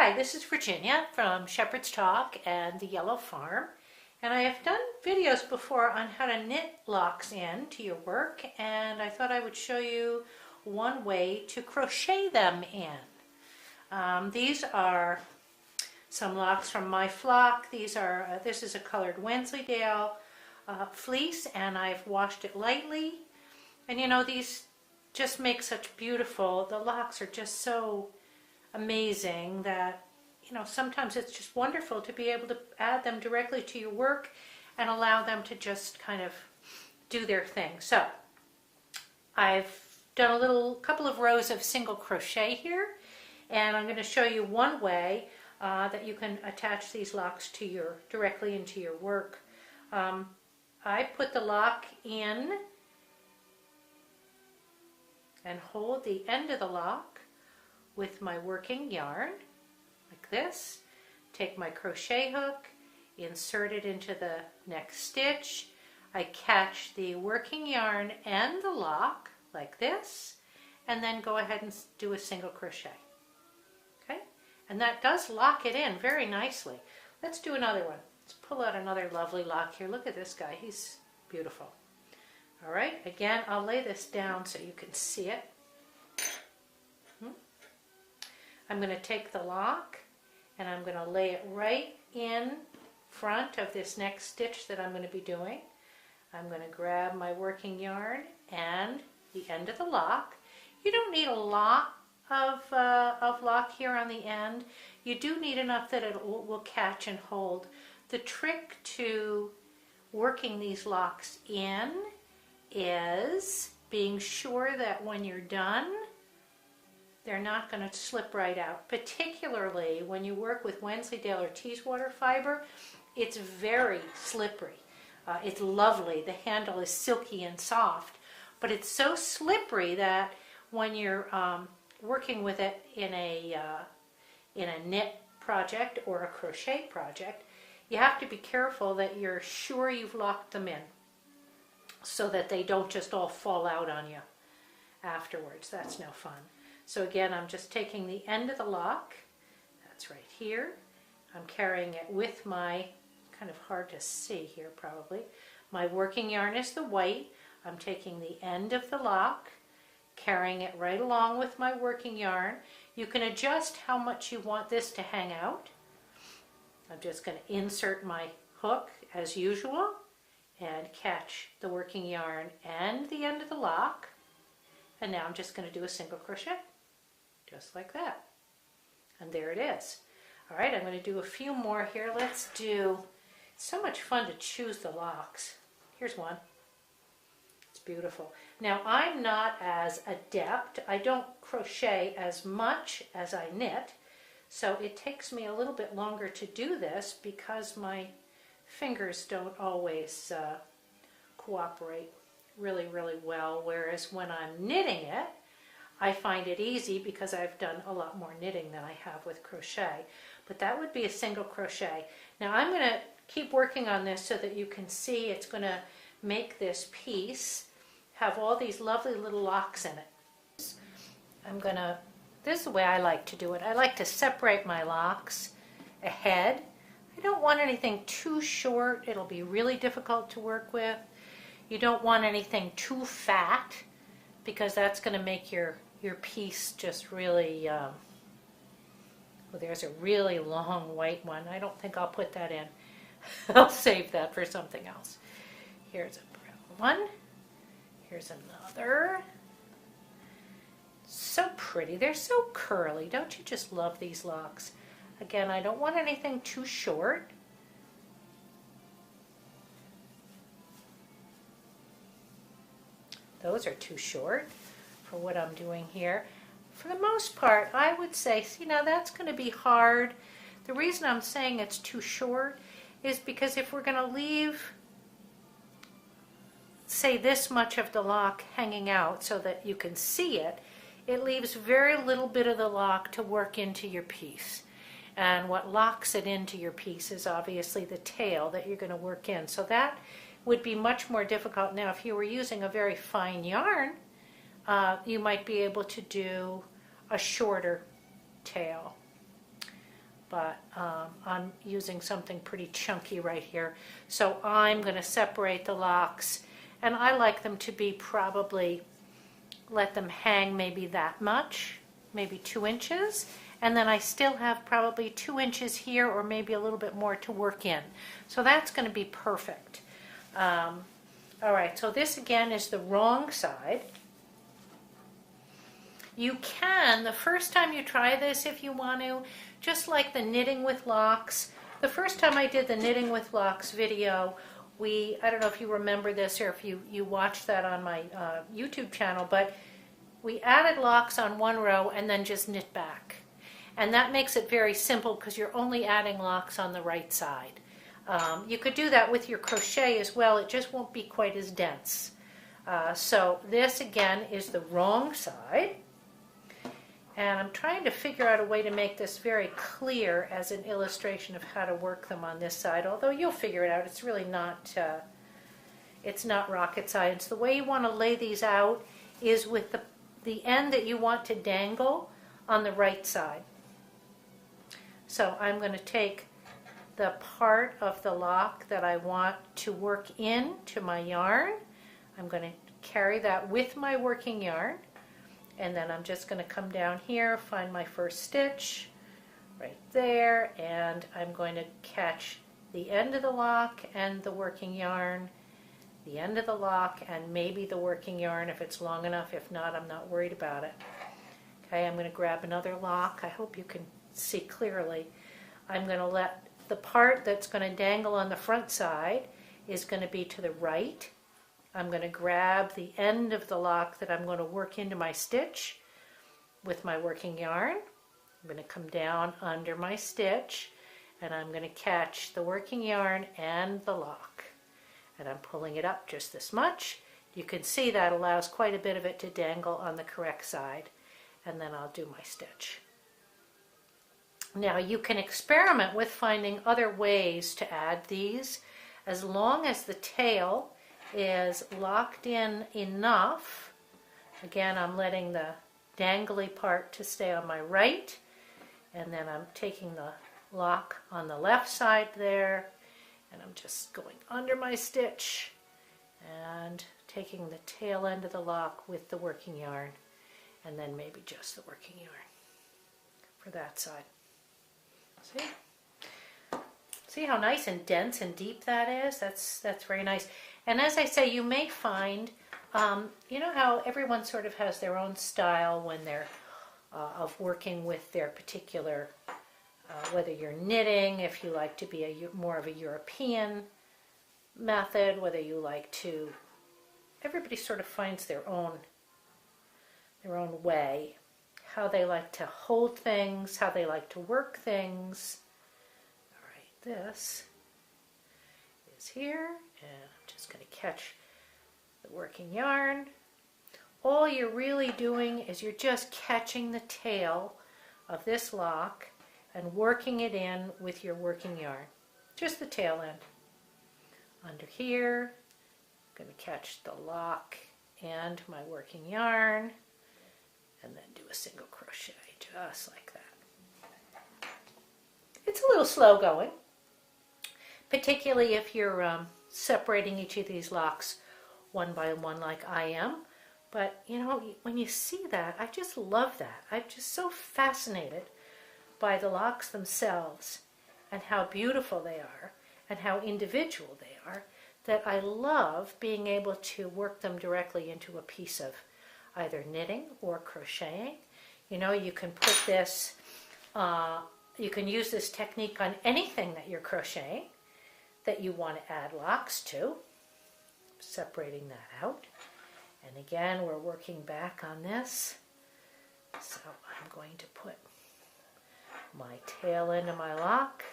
Hi, this is Virginia from Shepherd's Talk and the Yellow Farm, and I have done videos before on how to knit locks in to your work, and I thought I would show you one way to crochet them in. These are some locks from my flock. This is a colored Wensleydale fleece, and I've washed it lightly, and you know, these just make such beautiful, the locks are just so amazing that, you know, sometimes it's just wonderful to be able to add them directly to your work and allow them to just kind of do their thing. So I've done a couple of rows of single crochet here, and I'm going to show you one way that you can attach these locks to directly into your work. I put the lock in and hold the end of the lock with my working yarn like this. Take my crochet hook, insert it into the next stitch. I catch the working yarn and the lock like this, and then go ahead and do a single crochet. Okay, and that does lock it in very nicely. Let's do another one. Let's pull out another lovely lock here. Look at this guy, he's beautiful. All right, again, I'll lay this down so you can see it. I'm going to take the lock and I'm going to lay it right in front of this next stitch that I'm going to be doing. I'm going to grab my working yarn and the end of the lock. You don't need a lot of lock here on the end. You do need enough that it will catch and hold. The trick to working these locks in is being sure that when you're done, they're not going to slip right out. Particularly when you work with Wensleydale or Teeswater fiber, it's very slippery. It's lovely. The handle is silky and soft, but it's so slippery that when you're working with it in a knit project or a crochet project, you have to be careful that you're sure you've locked them in so that they don't just all fall out on you afterwards. That's no fun. So again, I'm just taking the end of the lock, that's right here. I'm carrying it with my, kind of hard to see here probably, my working yarn is the white. I'm taking the end of the lock, carrying it right along with my working yarn. You can adjust how much you want this to hang out. I'm just going to insert my hook as usual and catch the working yarn and the end of the lock. And now I'm just going to do a single crochet. Just like that. And there it is. All right, I'm going to do a few more here. Let's do, it's so much fun to choose the locks. Here's one. It's beautiful. Now, I'm not as adept. I don't crochet as much as I knit, so it takes me a little bit longer to do this because my fingers don't always cooperate really well, whereas when I'm knitting it, I find it easy because I've done a lot more knitting than I have with crochet. But that would be a single crochet. Now I'm going to keep working on this so that you can see it's going to make this piece have all these lovely little locks in it. This is the way I like to do it. I like to separate my locks ahead. I don't want anything too short. It'll be really difficult to work with. You don't want anything too fat because that's going to make your piece just really, well, there's a really long white one. I don't think I'll put that in. I'll save that for something else. Here's a brown one. Here's another. So pretty. They're so curly. Don't you just love these locks? Again, I don't want anything too short. Those are too short for what I'm doing here. For the most part, I would say, see, now that's going to be hard. The reason I'm saying it's too short is because if we're going to leave, say, this much of the lock hanging out so that you can see it, it leaves very little bit of the lock to work into your piece. And what locks it into your piece is obviously the tail that you're going to work in. So that would be much more difficult. Now, if you were using a very fine yarn, you might be able to do a shorter tail. but I'm using something pretty chunky right here. So I'm going to separate the locks, and I like them to be probably, let them hang maybe that much, maybe 2 inches, and then I still have probably 2 inches here or maybe a little bit more to work in. So that's going to be perfect. All right, so this again is the wrong side. You can, the first time you try this, if you want to, just like the knitting with locks. The first time I did the knitting with locks video, I don't know if you remember this or if you watched that on my YouTube channel, but we added locks on one row and then just knit back. And that makes it very simple because you're only adding locks on the right side. You could do that with your crochet as well, it just won't be quite as dense. So this again is the wrong side. And I'm trying to figure out a way to make this very clear as an illustration of how to work them on this side, although you'll figure it out. It's really not, it's not rocket science. The way you want to lay these out is with the end that you want to dangle on the right side. So I'm going to take the part of the lock that I want to work into my yarn. I'm going to carry that with my working yarn, and then I'm just going to come down here, find my first stitch right there, and I'm going to catch the end of the lock and the working yarn, the end of the lock and maybe the working yarn if it's long enough. If not, I'm not worried about it. Okay, I'm going to grab another lock. I hope you can see clearly. I'm going to let the part that's going to dangle on the front side is going to be to the right. I'm going to grab the end of the lock that I'm going to work into my stitch with my working yarn. I'm going to come down under my stitch and I'm going to catch the working yarn and the lock. And I'm pulling it up just this much. You can see that allows quite a bit of it to dangle on the correct side. And then I'll do my stitch. Now you can experiment with finding other ways to add these as long as the tail is locked in enough. Again, I'm letting the dangly part to stay on my right, and then I'm taking the lock on the left side there, and I'm just going under my stitch and taking the tail end of the lock with the working yarn, and then maybe just the working yarn for that side. See how nice and dense and deep that is? That's very nice. And as I say, you may find, you know how everyone sort of has their own style when they're of working with their particular, whether you're knitting, if you like to be more of a European method, whether you like to, everybody sort of finds their own way. How they like to hold things, how they like to work things. All right, this is here, and I'm just going to catch the working yarn. All you're really doing is you're just catching the tail of this lock and working it in with your working yarn. Just the tail end. Under here, I'm going to catch the lock and my working yarn, and then do a single crochet just like that. It's a little slow going, particularly if you're separating each of these locks one by one like I am. But you know, when you see that, I just love that. I'm just so fascinated by the locks themselves and how beautiful they are and how individual they are, that I love being able to work them directly into a piece of either knitting or crocheting. You know, you can put this, you can use this technique on anything that you're crocheting that you want to add locks to. Separating that out. And again, we're working back on this. So I'm going to put my tail into my lock,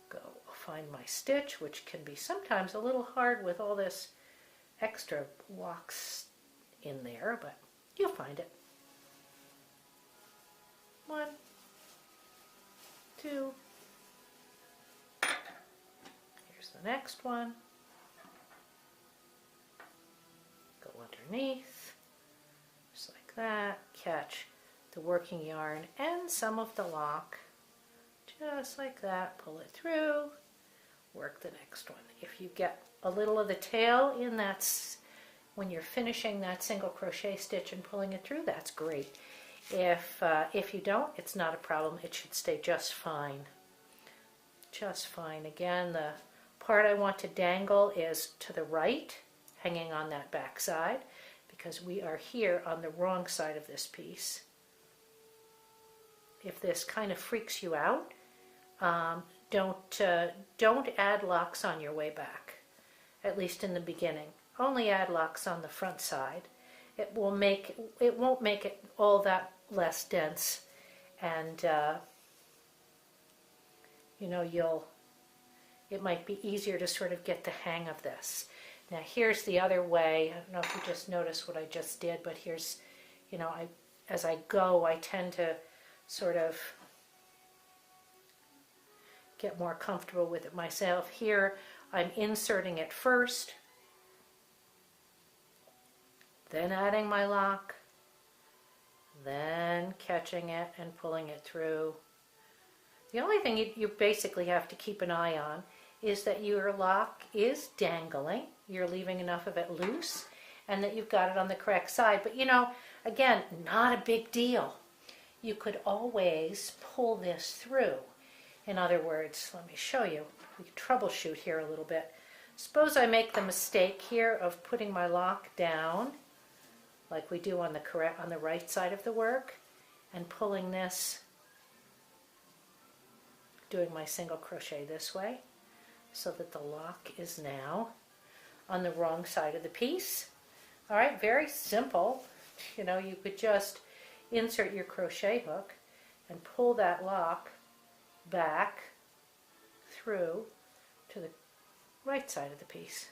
go find my stitch, which can be sometimes a little hard with all this extra locks in there, but you'll find it. 1, 2. Here's the next one. Go underneath, just like that. Catch the working yarn and some of the lock Just like that, pull it through, work the next one. If you get a little of the tail in that, when you're finishing that single crochet stitch and pulling it through, that's great. If you don't, it's not a problem. It should stay just fine. Just fine. Again, the part I want to dangle is to the right, hanging on that back side, because we are here on the wrong side of this piece. If this kind of freaks you out, don't add locks on your way back, at least in the beginning. Only add locks on the front side. It won't make it all that less dense, and you know, it might be easier to sort of get the hang of this. Now here's the other way. I don't know if you just noticed what I just did, but here's, you know, as I go, I tend to sort of get more comfortable with it myself. Here I'm inserting it first, then adding my lock, then catching it and pulling it through. The only thing you basically have to keep an eye on is that your lock is dangling, you're leaving enough of it loose, and that you've got it on the correct side. But you know, again, not a big deal. You could always pull this through. In other words, let me show you. We can troubleshoot here a little bit. Suppose I make the mistake here of putting my lock down, like we do on the right side of the work, and pulling this, doing my single crochet this way, so that the lock is now on the wrong side of the piece. All right, very simple. You know, you could just insert your crochet hook and pull that lock back through to the right side of the piece.